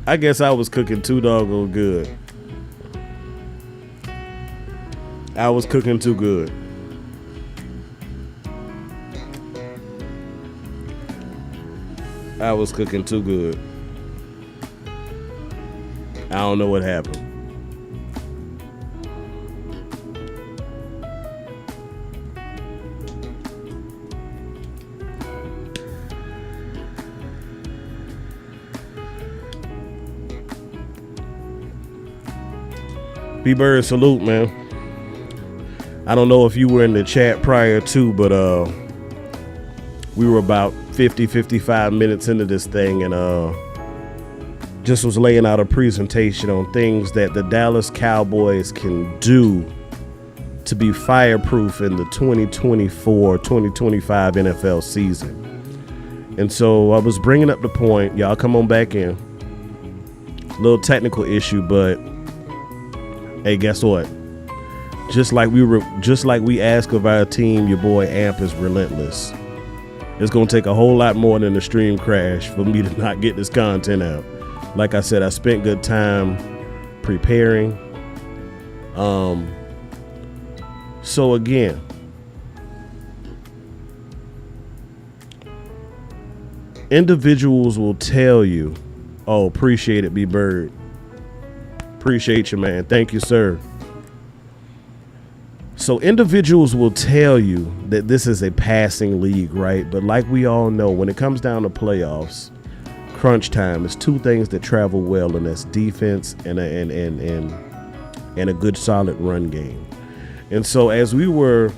I guess I was cooking too doggone good. I was cooking too good. I was cooking too good. I don't know what happened. B-Bird, salute, man. I don't know if you were in the chat prior to, but we were about 55 minutes into this thing, and just was laying out a presentation on things that the Dallas Cowboys can do to be fireproof in the 2024-2025 NFL season. And so I was bringing up the point. Y'all come on back in. Little technical issue, but hey, guess what? Just like we ask of our team, your boy Amp is relentless. It's gonna take a whole lot more than a stream crash for me to not get this content out. Like I said, I spent good time preparing. So again, individuals will tell you, "Oh, appreciate it, B-Bird. Appreciate you, man. Thank you, sir." So individuals will tell you that this is a passing league, right? But like we all know, when it comes down to playoffs, crunch time is two things that travel well, and that's defense and a good solid run game. And so as we were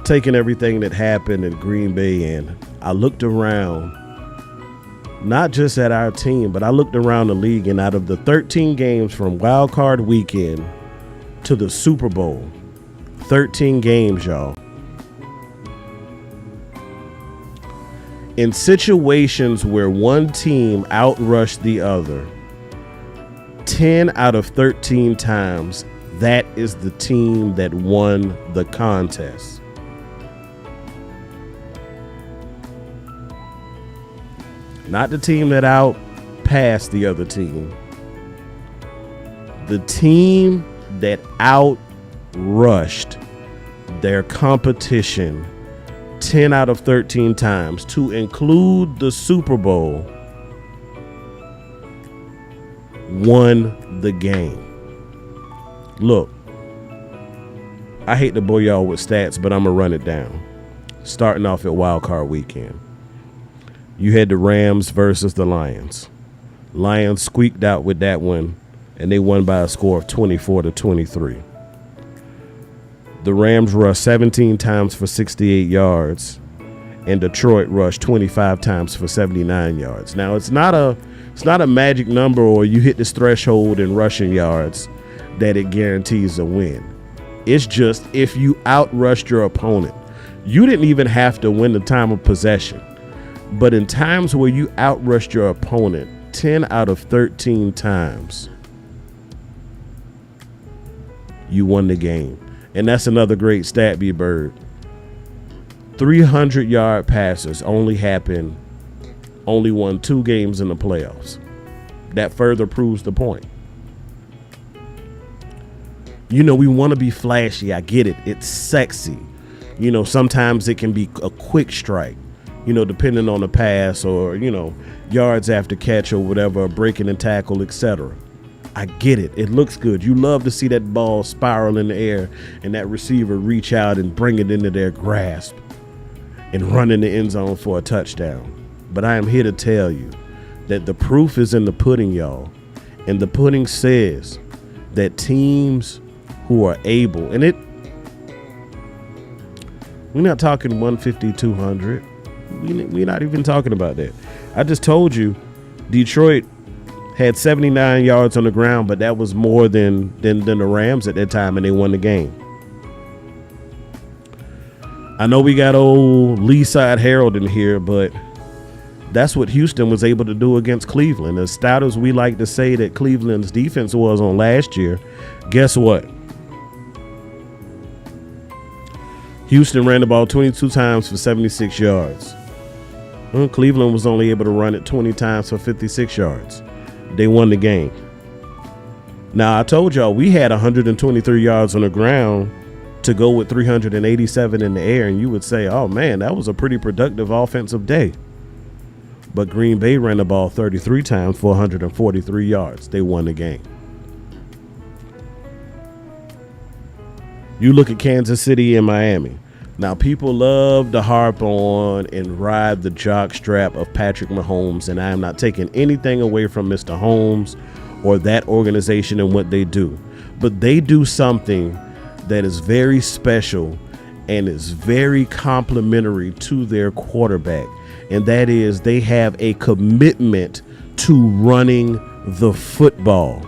taking everything that happened in Green Bay, and I looked around, not just at our team, but I looked around the league, and out of the 13 games from Wild Card Weekend to the Super Bowl, 13 games, y'all. In situations where one team outrushed the other, 10 out of 13 times, that is the team that won the contest. Not the team that outpassed the other team. The team that outrushed their competition 10 out of 13 times, to include the Super Bowl, won the game. Look, I hate to bore y'all with stats, but I'm going to run it down. Starting off at Wild Card Weekend. You had the Rams versus the Lions. Lions squeaked out with that one, and they won by a score of 24-23. The Rams rushed 17 times for 68 yards, and Detroit rushed 25 times for 79 yards. Now, it's not a magic number, or you hit this threshold in rushing yards that it guarantees a win. It's just if you outrushed your opponent. You didn't even have to win the time of possession. But in times where you outrushed your opponent 10 out of 13 times, you won the game. And that's another great stat, B-Bird. 300-yard passes only won 2 games in the playoffs. That further proves the point. You know, we want to be flashy. I get it. It's sexy. You know, sometimes it can be a quick strike, you know, depending on the pass, or, you know, yards after catch or whatever, breaking and tackle, etc. I get it. It looks good. You love to see that ball spiral in the air and that receiver reach out and bring it into their grasp and run in the end zone for a touchdown. But I am here to tell you that the proof is in the pudding, y'all. And the pudding says that teams who are able, and we're not talking 150, 200. We're not even talking about that. I just told you Detroit had 79 yards on the ground, but that was more than the Rams at that time, and they won the game. I know we got old Lee Side Harold in here, but That's what Houston was able to do against Cleveland. As stout as we like to say that Cleveland's defense was on last year, guess what? Houston ran the ball 22 times for 76 yards. Cleveland was only able to run it 20 times for 56 yards. They won the game. Now, I told y'all we had 123 yards on the ground to go with 387 in the air, and you would say, oh, man, that was a pretty productive offensive day. But Green Bay ran the ball 33 times for 143 yards. They won the game. You look at Kansas City and Miami. Now, people love to harp on and ride the jockstrap of Patrick Mahomes, and I am not taking anything away from Mr. Holmes or that organization and what they do. But they do something that is very special and is very complimentary to their quarterback, and that is they have a commitment to running the football.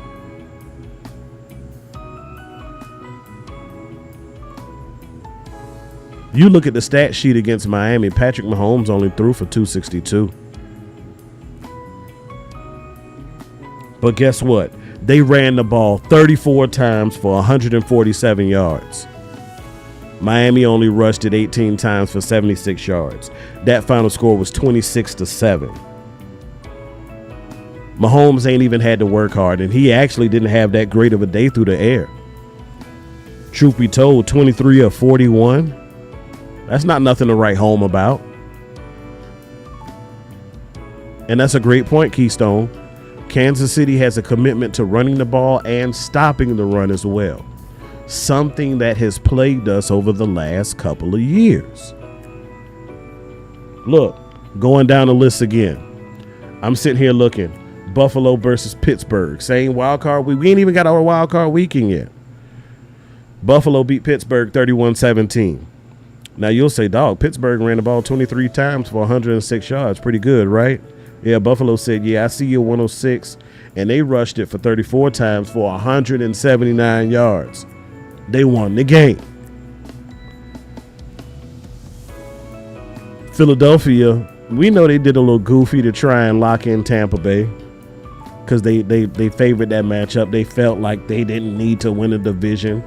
You look at the stat sheet against Miami, Patrick Mahomes only threw for 262. But guess what? They ran the ball 34 times for 147 yards. Miami only rushed it 18 times for 76 yards. That final score was 26-7. Mahomes ain't even had to work hard, and he actually didn't have that great of a day through the air. Truth be told, 23 of 41. That's not nothing to write home about. And that's a great point, Keystone. Kansas City has a commitment to running the ball and stopping the run as well. Something that has plagued us over the last couple of years. Look, going down the list again. I'm sitting here looking. Buffalo versus Pittsburgh. Same wild card week. We ain't even got our wild card weekend yet. Buffalo beat Pittsburgh 31-17. Now, you'll say, dog, Pittsburgh ran the ball 23 times for 106 yards. Pretty good, right? Yeah, Buffalo said, yeah, I see you 106. And they rushed it for 34 times for 179 yards. They won the game. Philadelphia, we know they did a little goofy to try and lock in Tampa Bay because they favored that matchup. They felt like they didn't need to win a division.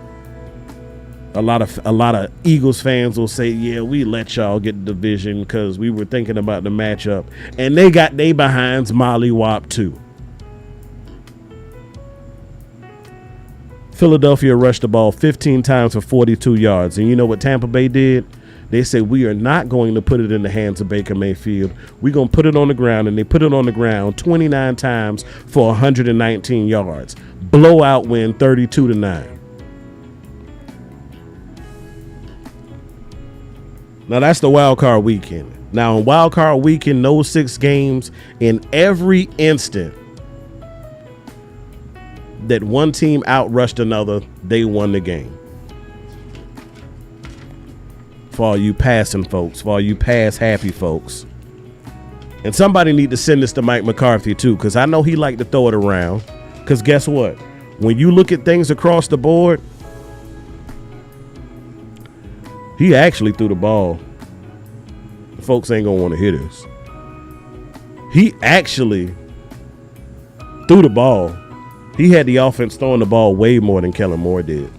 A lot of Eagles fans will say, yeah, we let y'all get the division because we were thinking about the matchup. And they got they behinds mollywop too. Philadelphia rushed the ball 15 times for 42 yards. And you know what Tampa Bay did? They said, we are not going to put it in the hands of Baker Mayfield. We're going to put it on the ground. And they put it on the ground 29 times for 119 yards. Blowout win 32-9. Now, that's the wild card weekend. Now, in wild card weekend, those 6 games, in every instant that one team outrushed another, they won the game. For all you passing folks, for all you pass happy folks. And somebody need to send this to Mike McCarthy, too, because I know he like to throw it around. Because guess what? When you look at things across the board, he actually threw the ball. The folks ain't going to want to hear this. He actually threw the ball. He had the offense throwing the ball way more than Kellen Moore did.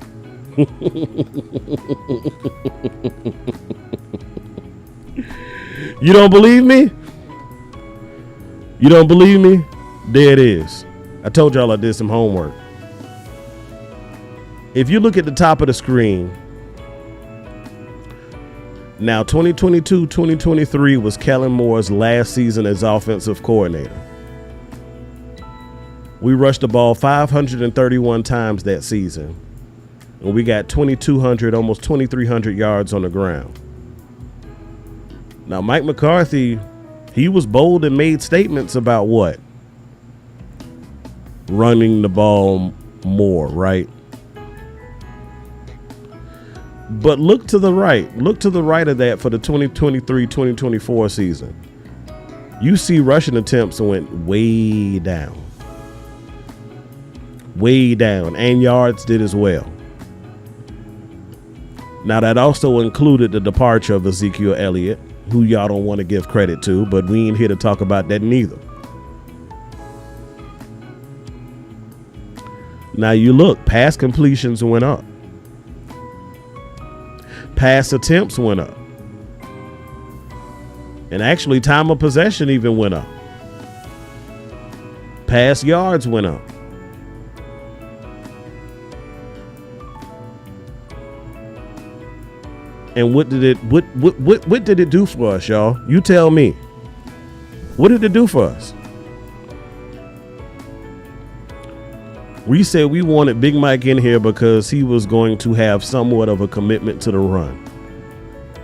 You don't believe me? You don't believe me? There it is. I told y'all I did some homework. If you look at the top of the screen, now 2022-2023 was Kellen Moore's last season as offensive coordinator. We rushed the ball 531 times that season, and we got 2,200, almost 2,300 yards on the ground. Now, Mike McCarthy, he was bold and made statements about what? Running the ball more, right? But look to the right. Look to the right of that for the 2023-2024 season. You see rushing attempts went way down. Way down. And yards did as well. Now, that also included the departure of Ezekiel Elliott. who y'all don't want to give credit to, but we ain't here to talk about that neither. Now you look, pass completions went up. Pass attempts went up. And actually time of possession even went up. Pass yards went up. And what did it do for us, y'all? You tell me. What did it do for us? We said we wanted Big Mike in here because he was going to have somewhat of a commitment to the run.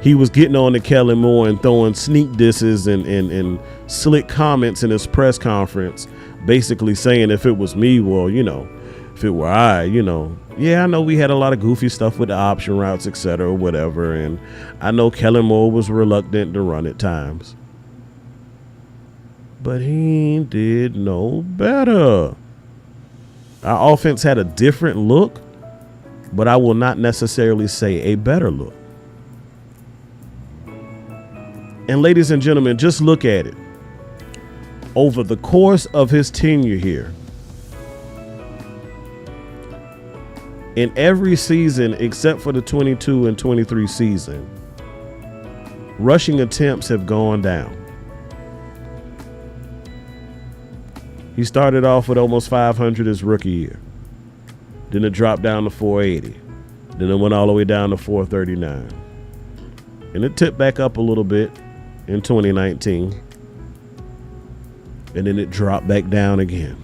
He was getting on to Kellen Moore and throwing sneak disses and slick comments in his press conference, basically saying if it was me, well, if it were I, yeah, I know we had a lot of goofy stuff with the option routes, et cetera, whatever. And I know Kellen Moore was reluctant to run at times. But he did no better. Our offense had a different look, but I will not necessarily say a better look. And ladies and gentlemen, just look at it. Over the course of his tenure here, in every season except for the 22 and 23 season, rushing attempts have gone down. He started off with almost 500 his rookie year. Then it dropped down to 480. Then it went all the way down to 439. And it tipped back up a little bit in 2019. And then it dropped back down again.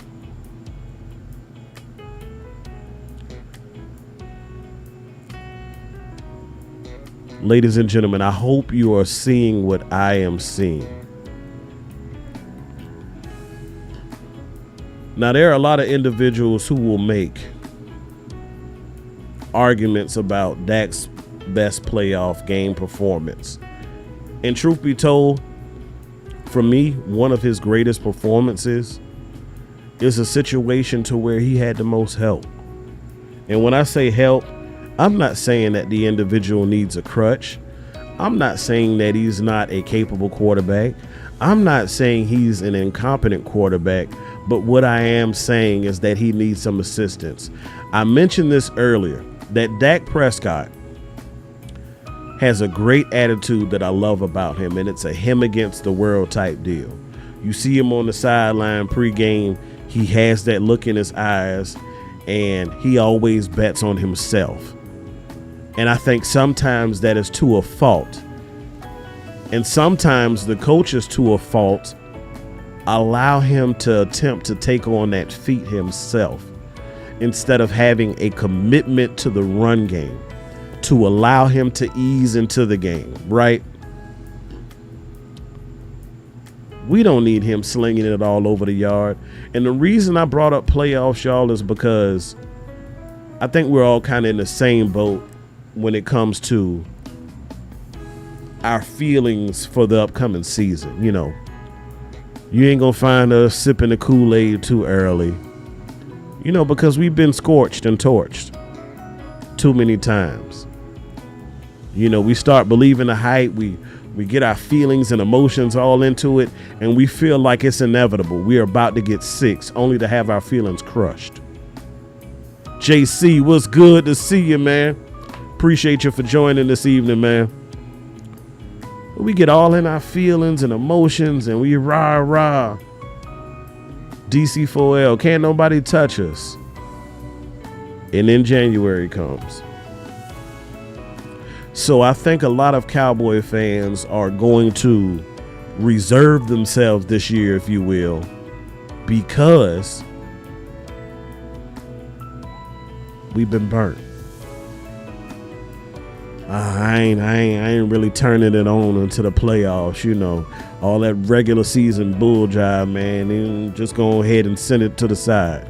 Ladies and gentlemen, I hope you are seeing what I am seeing. Now, there are a lot of individuals who will make arguments about Dak's best playoff game performance. And truth be told, for me, one of his greatest performances is a situation to where he had the most help. And when I say help, I'm not saying that the individual needs a crutch. I'm not saying that he's not a capable quarterback. I'm not saying he's an incompetent quarterback. But what I am saying is that he needs some assistance. I mentioned this earlier, that Dak Prescott has a great attitude that I love about him, and it's a him against the world type deal. You see him on the sideline pregame, he has that look in his eyes, and he always bets on himself. And I think sometimes that is to a fault. And sometimes the coaches, to a fault, allow him to attempt to take on that feat himself instead of having a commitment to the run game to allow him to ease into the game, right? We don't need him slinging it all over the yard. And the reason I brought up playoffs, y'all, is because I think we're all kind of in the same boat when it comes to our feelings for the upcoming season. You ain't gonna find us sipping the Kool-Aid too early, because we've been scorched and torched too many times. We start believing the hype, we get our feelings and emotions all into it, and we feel like it's inevitable. We're about to get 6 only to have our feelings crushed. JC, what's good to see you, man? Appreciate you for joining this evening, man. We get all in our feelings and emotions and we rah. DC4L, can't nobody touch us. And then January comes. So I think a lot of Cowboy fans are going to reserve themselves this year, if you will, because we've been burnt. I ain't really turning it on until the playoffs, all that regular season bull jive, man, and just go ahead and send it to the side.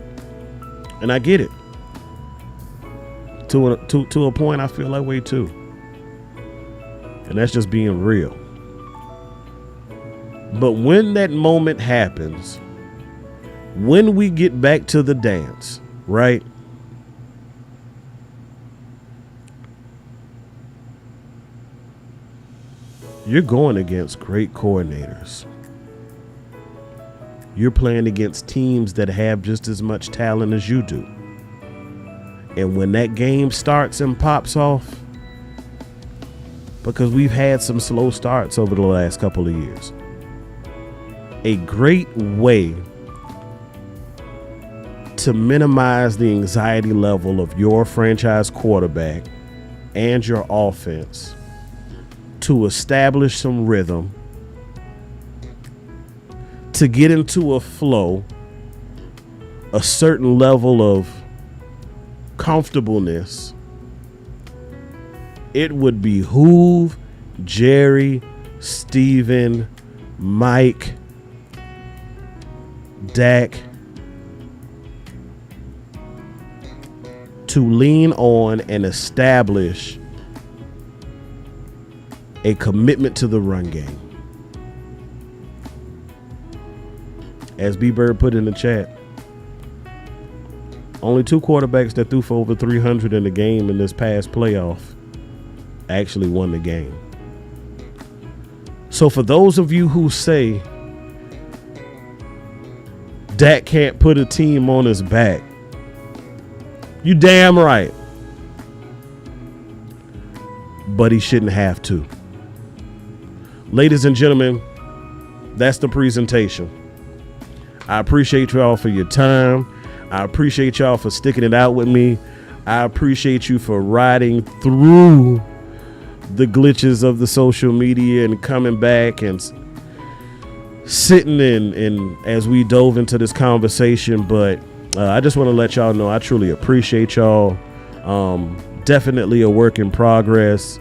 And I get it. To a point, I feel that way too. And that's just being real. But when that moment happens, when we get back to the dance, right? You're going against great coordinators. You're playing against teams that have just as much talent as you do. And when that game starts and pops off, because we've had some slow starts over the last couple of years, a great way to minimize the anxiety level of your franchise quarterback and your offense, to establish some rhythm, to get into a flow, a certain level of comfortableness, it would behoove Jerry, Steven, Mike, Dak to lean on and establish a commitment to the run game. As B-Bird put in the chat, only 2 quarterbacks that threw for over 300 in the game in this past playoff actually won the game. So for those of you who say Dak can't put a team on his back, you damn right. But he shouldn't have to. Ladies and gentlemen, that's the presentation. I appreciate y'all for your time. I appreciate y'all for sticking it out with me. I appreciate you for riding through the glitches of the social media and coming back and sitting in as we dove into this conversation. But I just want to let y'all know I truly appreciate y'all. Definitely a work in progress.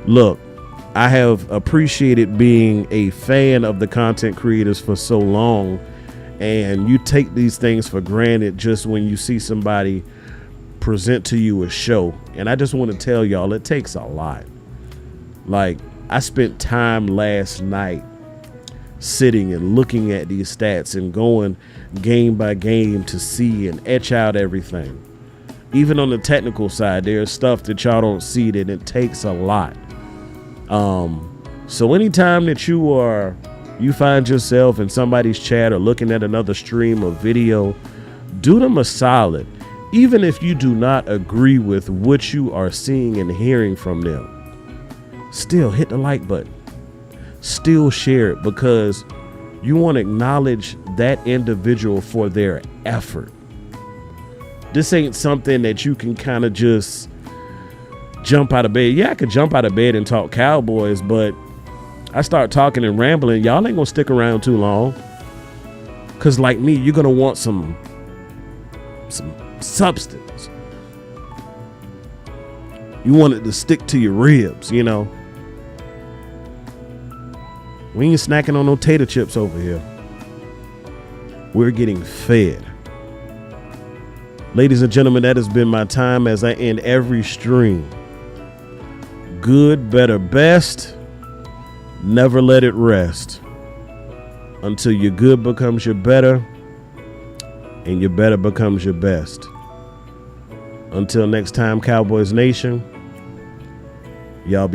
Look, I have appreciated being a fan of the content creators for so long, and you take these things for granted just when you see somebody present to you a show. And I just want to tell y'all, it takes a lot. Like, I spent time last night sitting and looking at these stats and going game by game to see and etch out everything. Even on the technical side, there's stuff that y'all don't see that it takes a lot. So anytime that you find yourself in somebody's chat or looking at another stream of video, do them a solid. Even if you do not agree with what you are seeing and hearing from them, still hit the like button. Still share it, because you want to acknowledge that individual for their effort. This ain't something that you can kind of just jump out of bed. Yeah, I could jump out of bed and talk Cowboys, but I start talking and rambling, y'all ain't gonna stick around too long. Cause like me, you're gonna want some substance. You want it to stick to your ribs, you know. We ain't snacking on no tater chips over here. We're getting fed. Ladies and gentlemen, that has been my time as I end every stream. Good, better, best. Never let it rest until your good becomes your better and your better becomes your best. Until next time, Cowboys Nation, y'all be